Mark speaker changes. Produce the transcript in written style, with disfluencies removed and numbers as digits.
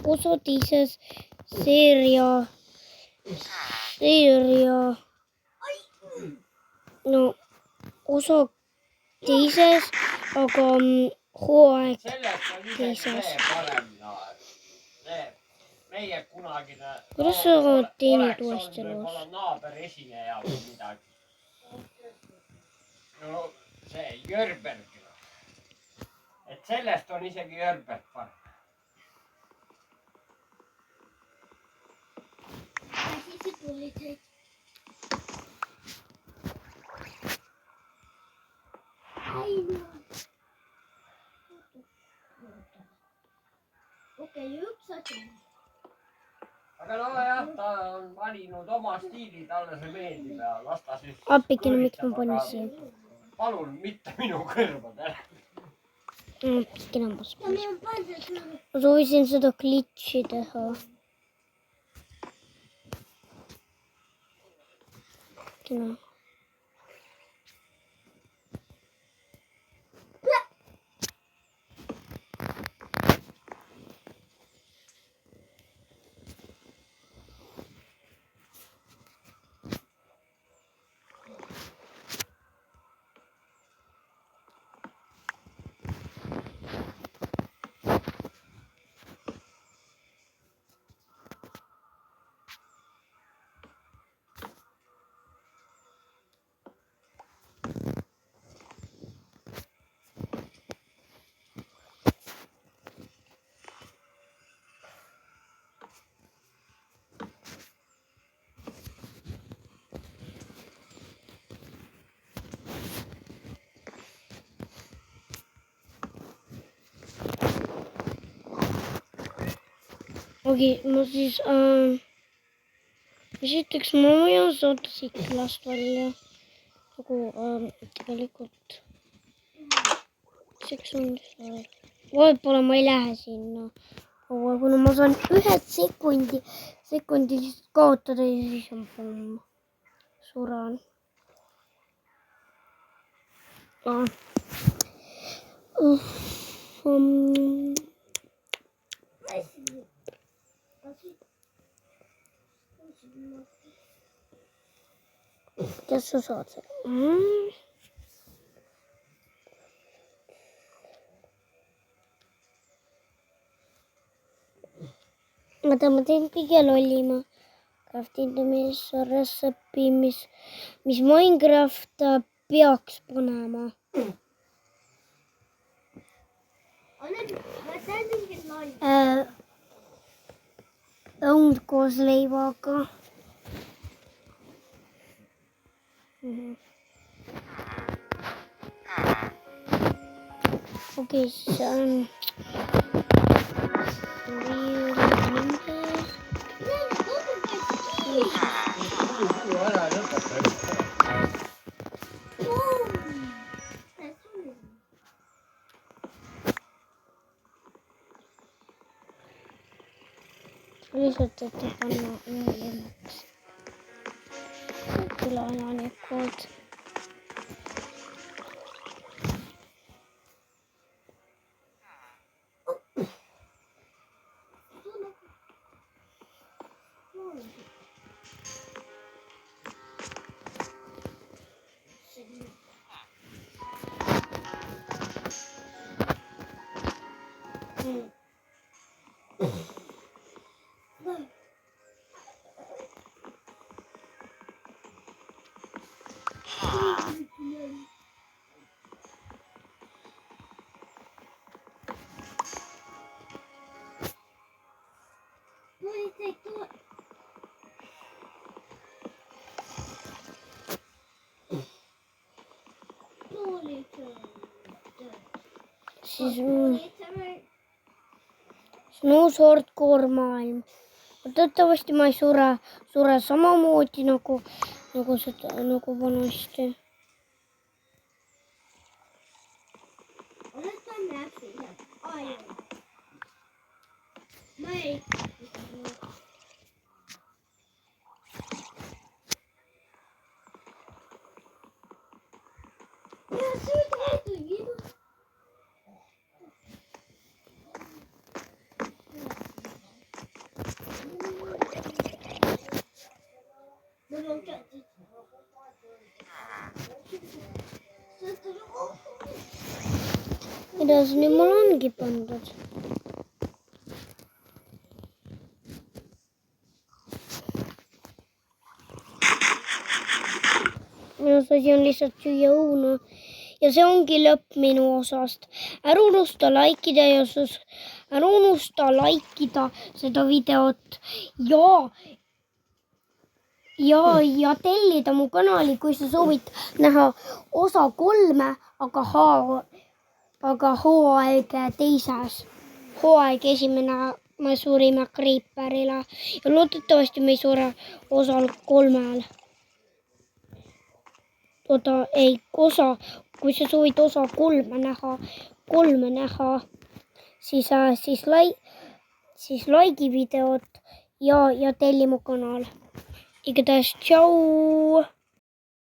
Speaker 1: osa teises no osa teises, aga hooaeg teises.
Speaker 2: Meie kunagine
Speaker 1: kuidas sa teenid uuesti loos?
Speaker 2: Naaber esineja või midagi. No see Jörberg. Et sellest on isegi Jörberg parem.
Speaker 3: Siis tulid teid. Okei, üks asi.
Speaker 2: Aga no jah, ta on valinud oma stiili, talle see meeldib ja las ta siis...
Speaker 1: Appikene, miks ma panin siia?
Speaker 2: Palun, mitte minu kõrvadele.
Speaker 1: Appikene on pass. Ma soovisin seda glitchi teha. Appikene. Okei, ma siis esiteks ma võin saada siit külast välja. Nagu tegelikult võib-olla ma ei lähe sinna. Aga kuna ma saan 1 sekundi kaotada ja siis on pomm. Suran. Kuidas sa saad seda? Aga ma teen kõige lollima craftindamise recipe, mis Minecraft peaks panema. Õund koos leivaga. Okei, siis on lihtsalt, et panna ülemaks. Külaelanikud. Siis on uus hardcore maailm. Tõttavasti ma ei sure samamoodi nagu vanasti. kuidas nüüd mul ongi pandud? Minu asi on lihtsalt süüa õuna. Ja see ongi lõpp minu osast. Ära unusta laikida seda videot ja tellida mu kanali, kui sa soovid näha osa 3, aga hooaeg teises. Hooaeg 1 me surime Creeperile ja loodetavasti me ei sure osal 3. Kui sa soovid osa 3 näha, siis laigi videot ja telli mu kanal. Igatahes tšau!